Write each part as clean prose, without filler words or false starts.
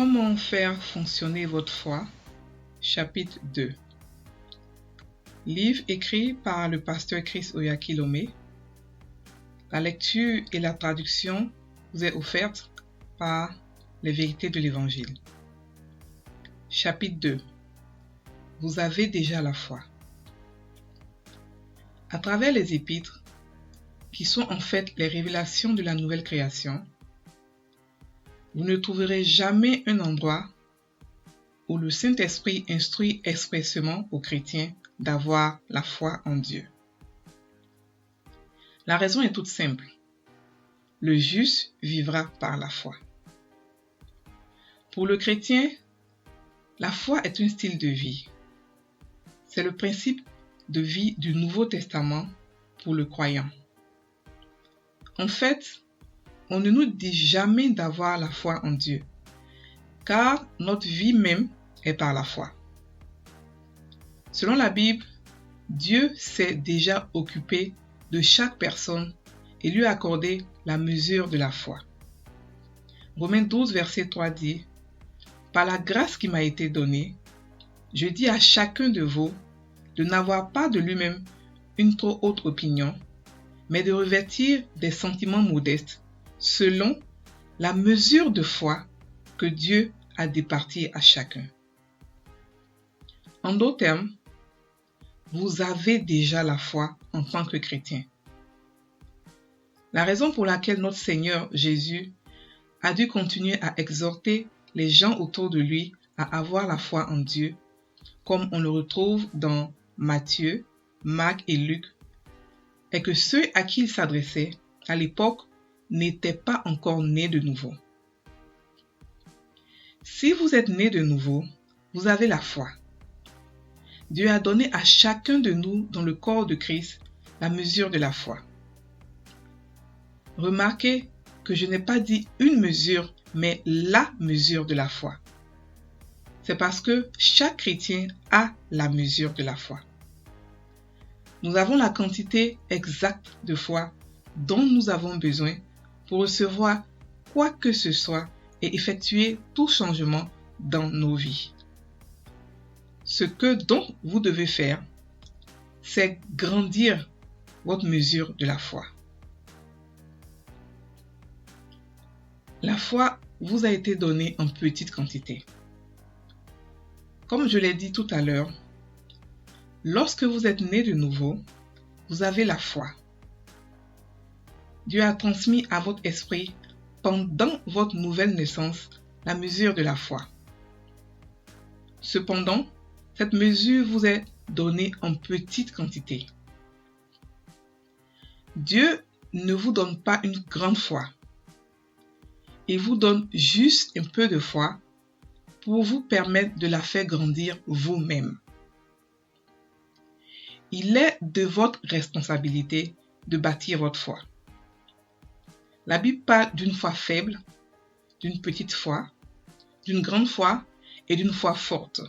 Comment faire fonctionner votre foi? Chapitre 2. Livre écrit par le pasteur Chris Oyakhilome. La lecture et la traduction vous est offerte par les vérités de l'Évangile. Chapitre 2. Vous avez déjà la foi. À travers les épîtres, qui sont en fait les révélations de la nouvelle création, vous ne trouverez jamais un endroit où le Saint-Esprit instruit expressément aux chrétiens d'avoir la foi en Dieu. La raison est toute simple. Le juste vivra par la foi. Pour le chrétien, la foi est un style de vie. C'est le principe de vie du Nouveau Testament pour le croyant. En fait, on ne nous dit jamais d'avoir la foi en Dieu, car notre vie même est par la foi. Selon la Bible, Dieu s'est déjà occupé de chaque personne et lui a accordé la mesure de la foi. Romains 12, verset 3 dit « Par la grâce qui m'a été donnée, je dis à chacun de vous de n'avoir pas de lui-même une trop haute opinion, mais de revêtir des sentiments modestes selon la mesure de foi que Dieu a départie à chacun. » En d'autres termes, vous avez déjà la foi en tant que chrétien. La raison pour laquelle notre Seigneur Jésus a dû continuer à exhorter les gens autour de lui à avoir la foi en Dieu, comme on le retrouve dans Matthieu, Marc et Luc, est que ceux à qui il s'adressait à l'époque n'étaient pas encore nés de nouveau. Si vous êtes nés de nouveau, vous avez la foi. Dieu a donné à chacun de nous dans le corps de Christ la mesure de la foi. Remarquez que je n'ai pas dit une mesure, mais la mesure de la foi. C'est parce que chaque chrétien a la mesure de la foi. Nous avons la quantité exacte de foi dont nous avons besoin pour recevoir quoi que ce soit et effectuer tout changement dans nos vies. Ce que donc vous devez faire, c'est grandir votre mesure de la foi. La foi vous a été donnée en petite quantité. Comme je l'ai dit tout à l'heure, lorsque vous êtes né de nouveau, vous avez la foi. Dieu a transmis à votre esprit, pendant votre nouvelle naissance, la mesure de la foi. Cependant, cette mesure vous est donnée en petite quantité. Dieu ne vous donne pas une grande foi. Il vous donne juste un peu de foi pour vous permettre de la faire grandir vous-même. Il est de votre responsabilité de bâtir votre foi. La Bible parle d'une foi faible, d'une petite foi, d'une grande foi et d'une foi forte.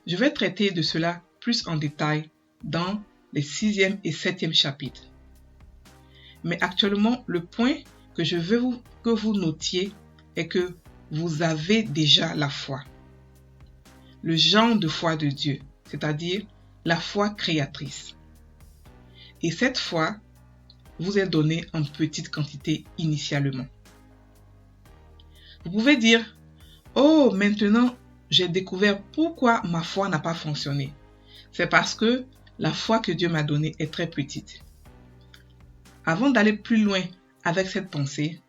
Je vais traiter de cela plus en détail dans les 6e et 7e chapitres. Mais actuellement, le point que je veux que vous notiez est que vous avez déjà la foi. Le genre de foi de Dieu, c'est-à-dire la foi créatrice. Et cette foi vous est donnée en petite quantité initialement. Vous pouvez dire, « Oh, maintenant, j'ai découvert pourquoi ma foi n'a pas fonctionné. C'est parce que la foi que Dieu m'a donnée est très petite. » Avant d'aller plus loin avec cette pensée,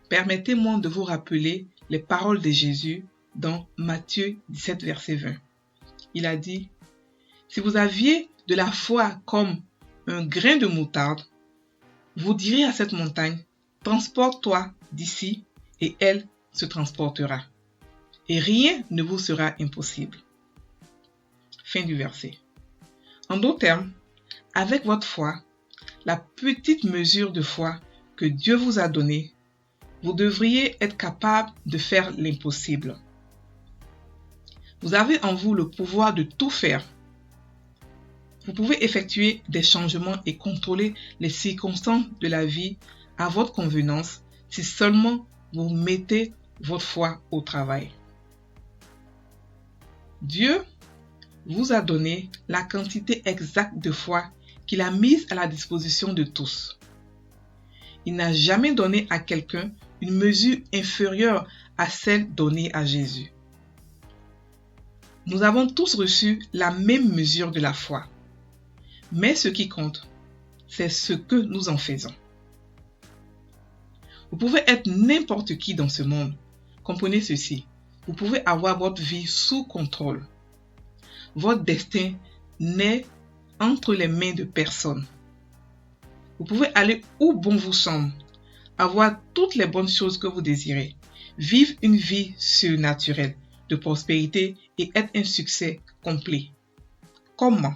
permettez-moi de vous rappeler les paroles de Jésus dans Matthieu 17, verset 20. Il a dit, « Si vous aviez de la foi comme un grain de moutarde, vous direz à cette montagne, transporte-toi d'ici, et elle se transportera. Et rien ne vous sera impossible. » Fin du verset. En d'autres termes, avec votre foi, la petite mesure de foi que Dieu vous a donnée, vous devriez être capable de faire l'impossible. Vous avez en vous le pouvoir de tout faire. Vous pouvez effectuer des changements et contrôler les circonstances de la vie à votre convenance si seulement vous mettez votre foi au travail. Dieu vous a donné la quantité exacte de foi qu'il a mise à la disposition de tous. Il n'a jamais donné à quelqu'un une mesure inférieure à celle donnée à Jésus. Nous avons tous reçu la même mesure de la foi. Mais ce qui compte, c'est ce que nous en faisons. Vous pouvez être n'importe qui dans ce monde. Comprenez ceci. Vous pouvez avoir votre vie sous contrôle. Votre destin n'est entre les mains de personne. Vous pouvez aller où bon vous semble, avoir toutes les bonnes choses que vous désirez, vivre une vie surnaturelle de prospérité et être un succès complet. Comment?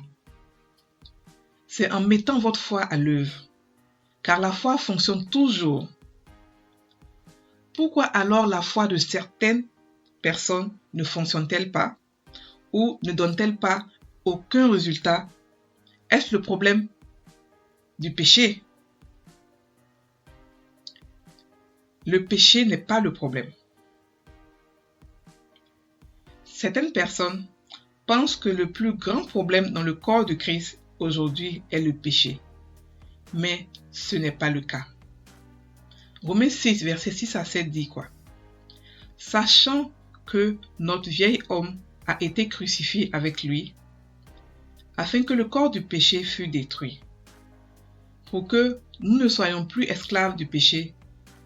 C'est en mettant votre foi à l'œuvre, car la foi fonctionne toujours. Pourquoi alors la foi de certaines personnes ne fonctionne-t-elle pas ou ne donne-t-elle pas aucun résultat? Est-ce le problème du péché? Le péché n'est pas le problème. Certaines personnes pensent que le plus grand problème dans le corps de Christ aujourd'hui est le péché. Mais ce n'est pas le cas. Romains 6, versets 6 à 7 dit quoi? Sachant que notre vieil homme a été crucifié avec lui, afin que le corps du péché fût détruit, pour que nous ne soyons plus esclaves du péché,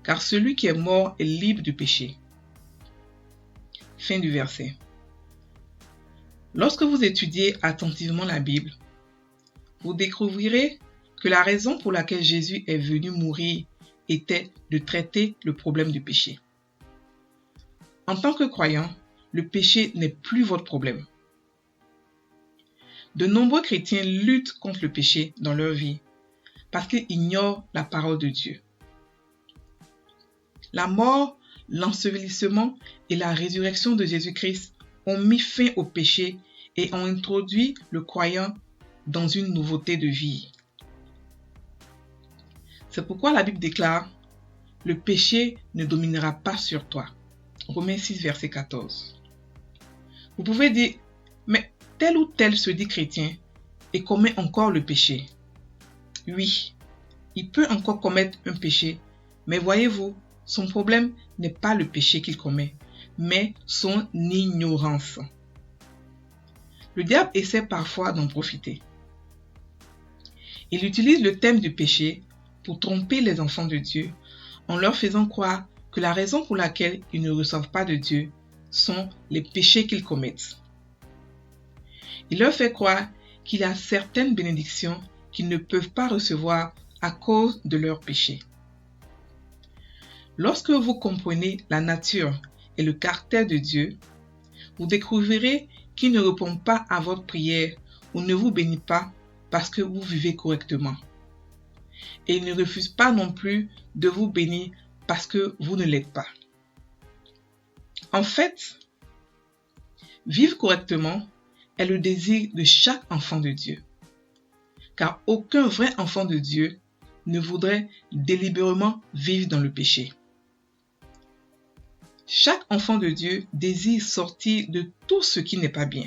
car celui qui est mort est libre du péché. Fin du verset. Lorsque vous étudiez attentivement la Bible, vous découvrirez que la raison pour laquelle Jésus est venu mourir était de traiter le problème du péché. En tant que croyant, le péché n'est plus votre problème. De nombreux chrétiens luttent contre le péché dans leur vie parce qu'ils ignorent la parole de Dieu. La mort, l'ensevelissement et la résurrection de Jésus-Christ ont mis fin au péché et ont introduit le croyant dans une nouveauté de vie. C'est pourquoi la Bible déclare « Le péché ne dominera pas sur toi ». Romains 6, verset 14. Vous pouvez dire « Mais tel ou tel se dit chrétien et commet encore le péché. » Oui, il peut encore commettre un péché, mais voyez-vous, son problème n'est pas le péché qu'il commet, mais son ignorance. Le diable essaie parfois d'en profiter. Il utilise le thème du péché pour tromper les enfants de Dieu en leur faisant croire que la raison pour laquelle ils ne reçoivent pas de Dieu sont les péchés qu'ils commettent. Il leur fait croire qu'il y a certaines bénédictions qu'ils ne peuvent pas recevoir à cause de leurs péchés. Lorsque vous comprenez la nature et le caractère de Dieu, vous découvrirez qu'il ne répond pas à votre prière ou ne vous bénit pas parce que vous vivez correctement. Et il ne refuse pas non plus de vous bénir parce que vous ne l'êtes pas. En fait, vivre correctement est le désir de chaque enfant de Dieu. Car aucun vrai enfant de Dieu ne voudrait délibérément vivre dans le péché. Chaque enfant de Dieu désire sortir de tout ce qui n'est pas bien.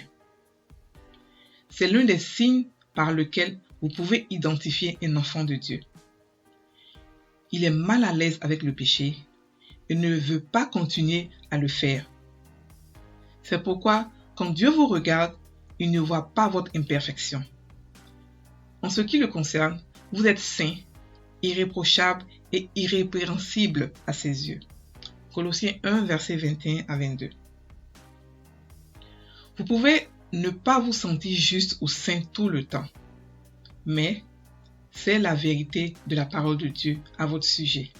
C'est l'un des signes par lequel vous pouvez identifier un enfant de Dieu. Il est mal à l'aise avec le péché et ne veut pas continuer à le faire. C'est pourquoi, quand Dieu vous regarde, il ne voit pas votre imperfection. En ce qui le concerne, vous êtes saint, irréprochable et irrépréhensible à ses yeux. Colossiens 1, versets 21 à 22. Vous pouvez ne pas vous sentir juste ou saint tout le temps, mais c'est la vérité de la parole de Dieu à votre sujet.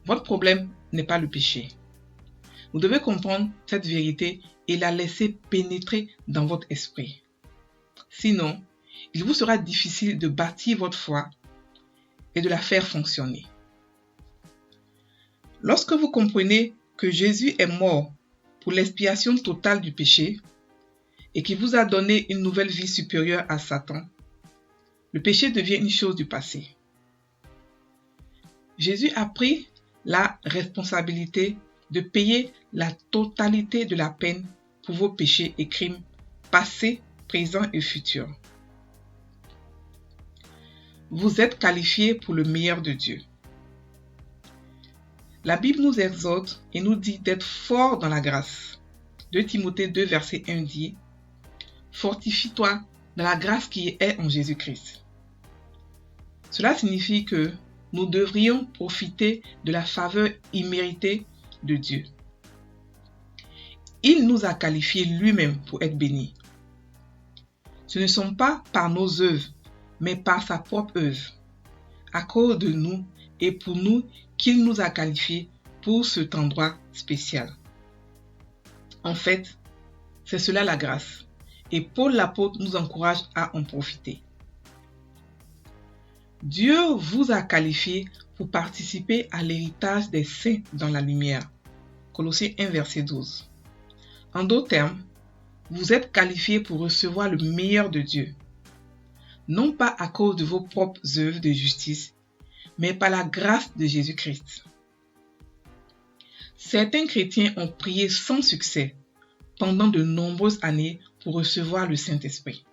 Votre problème n'est pas le péché. Vous devez comprendre cette vérité et la laisser pénétrer dans votre esprit. Sinon, il vous sera difficile de bâtir votre foi et de la faire fonctionner. Lorsque vous comprenez que Jésus est mort pour l'expiation totale du péché et qu'il vous a donné une nouvelle vie supérieure à Satan, le péché devient une chose du passé. Jésus a pris la responsabilité de payer la totalité de la peine pour vos péchés et crimes passés, présents et futurs. Vous êtes qualifiés pour le meilleur de Dieu. La Bible nous exhorte et nous dit d'être forts dans la grâce. 2 Timothée 2, verset 1 dit « Fortifie-toi dans la grâce qui est en Jésus-Christ ». Cela signifie que nous devrions profiter de la faveur imméritée de Dieu. Il nous a qualifiés lui-même pour être bénis. Ce ne sont pas par nos œuvres, mais par sa propre œuvre, à cause de nous et pour nous qu'il nous a qualifiés pour cet endroit spécial. En fait, c'est cela la grâce, et Paul l'apôtre nous encourage à en profiter. Dieu vous a qualifiés pour participer à l'héritage des saints dans la lumière. Colossiens 1, verset 12. En d'autres termes, vous êtes qualifiés pour recevoir le meilleur de Dieu, non pas à cause de vos propres œuvres de justice, mais par la grâce de Jésus-Christ. Certains chrétiens ont prié sans succès pendant de nombreuses années pour recevoir le Saint-Esprit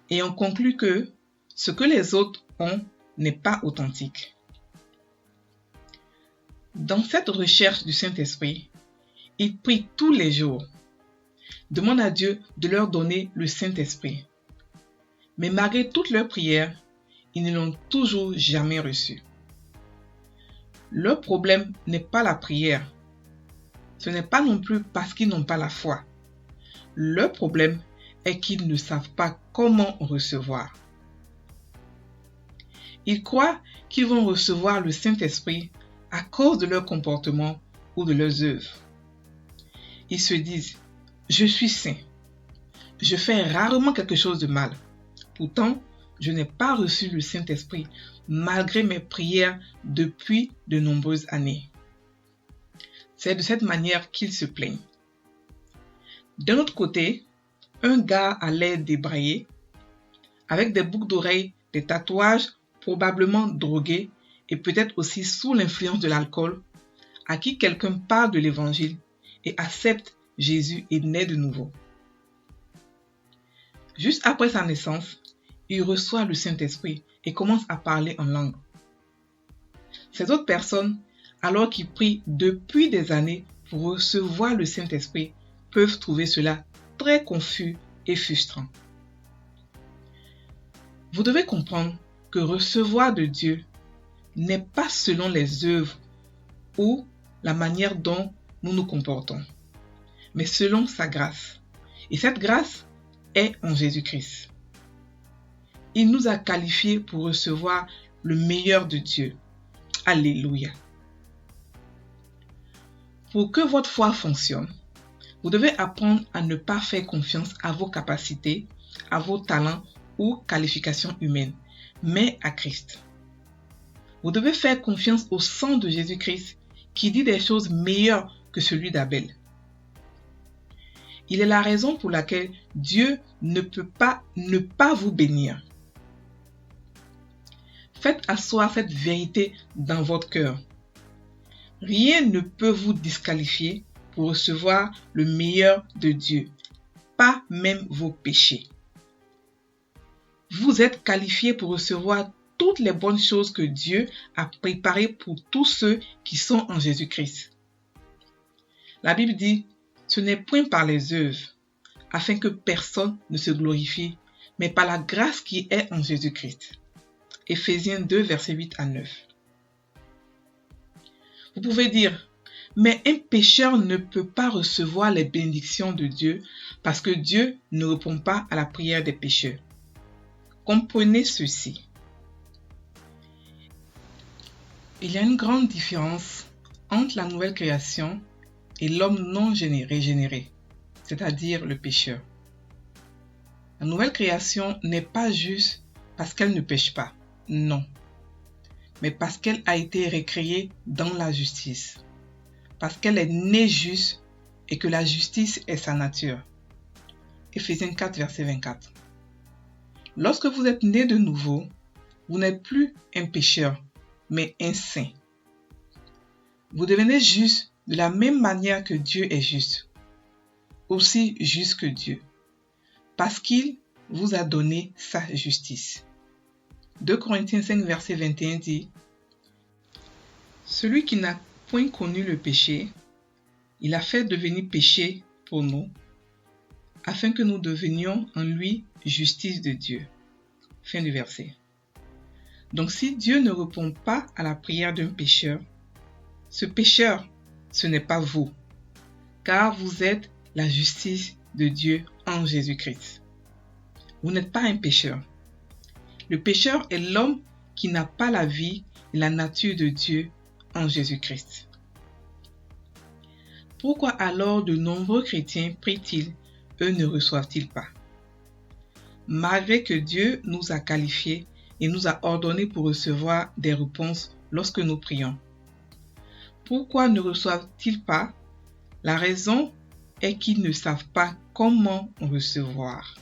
et ont conclu que ce que les autres ont n'est pas authentique. Dans cette recherche du Saint-Esprit, ils prient tous les jours, demandent à Dieu de leur donner le Saint-Esprit. Mais malgré toutes leurs prières, ils ne l'ont toujours jamais reçu. Leur problème n'est pas la prière. Ce n'est pas non plus parce qu'ils n'ont pas la foi. Leur problème est qu'ils ne savent pas comment recevoir. Ils croient qu'ils vont recevoir le Saint-Esprit à cause de leur comportement ou de leurs œuvres. Ils se disent « Je suis saint. Je fais rarement quelque chose de mal. Pourtant, je n'ai pas reçu le Saint-Esprit malgré mes prières depuis de nombreuses années. » C'est de cette manière qu'ils se plaignent. D'un autre côté, un gars à l'air débraillé, avec des boucles d'oreilles, des tatouages, probablement drogué et peut-être aussi sous l'influence de l'alcool, à qui quelqu'un parle de l'évangile et accepte Jésus est né de nouveau. Juste après sa naissance, il reçoit le Saint-Esprit et commence à parler en langue. Ces autres personnes, alors qu'ils prient depuis des années pour recevoir le Saint-Esprit, peuvent trouver cela très confus et frustrant. Vous devez comprendre que recevoir de Dieu n'est pas selon les œuvres ou la manière dont nous nous comportons, mais selon sa grâce. Et cette grâce est en Jésus-Christ. Il nous a qualifiés pour recevoir le meilleur de Dieu. Alléluia. Pour que votre foi fonctionne, vous devez apprendre à ne pas faire confiance à vos capacités, à vos talents ou qualifications humaines, mais à Christ. Vous devez faire confiance au sang de Jésus-Christ qui dit des choses meilleures que celui d'Abel. Il est la raison pour laquelle Dieu ne peut pas ne pas vous bénir. Faites asseoir cette vérité dans votre cœur. Rien ne peut vous disqualifier pour recevoir le meilleur de Dieu, pas même vos péchés. Vous êtes qualifiés pour recevoir toutes les bonnes choses que Dieu a préparées pour tous ceux qui sont en Jésus-Christ. La Bible dit, ce n'est point par les œuvres, afin que personne ne se glorifie, mais par la grâce qui est en Jésus-Christ. Éphésiens 2, versets 8 à 9. Vous pouvez dire, mais un pécheur ne peut pas recevoir les bénédictions de Dieu parce que Dieu ne répond pas à la prière des pécheurs. Comprenez ceci. Il y a une grande différence entre la nouvelle création et l'homme non régénéré, c'est-à-dire le pécheur. La nouvelle création n'est pas juste parce qu'elle ne pêche pas, non, mais parce qu'elle a été recréée dans la justice, parce qu'elle est née juste et que la justice est sa nature. Éphésiens 4, verset 24. Lorsque vous êtes né de nouveau, vous n'êtes plus un pécheur, mais un saint. Vous devenez juste de la même manière que Dieu est juste, aussi juste que Dieu, parce qu'il vous a donné sa justice. 2 Corinthiens 5, verset 21 dit « Celui qui n'a point connu le péché, il a fait devenir péché pour nous, afin que nous devenions en lui justice de Dieu. » Fin du verset. Donc si Dieu ne répond pas à la prière d'un pécheur, ce pécheur, ce n'est pas vous, car vous êtes la justice de Dieu en Jésus-Christ. Vous n'êtes pas un pécheur. Le pécheur est l'homme qui n'a pas la vie et la nature de Dieu en Jésus-Christ. Pourquoi alors de nombreux chrétiens prient-ils, eux ne reçoivent-ils pas? Malgré que Dieu nous a qualifiés et nous a ordonné pour recevoir des réponses lorsque nous prions. Pourquoi ne reçoivent-ils pas? La raison est qu'ils ne savent pas comment recevoir.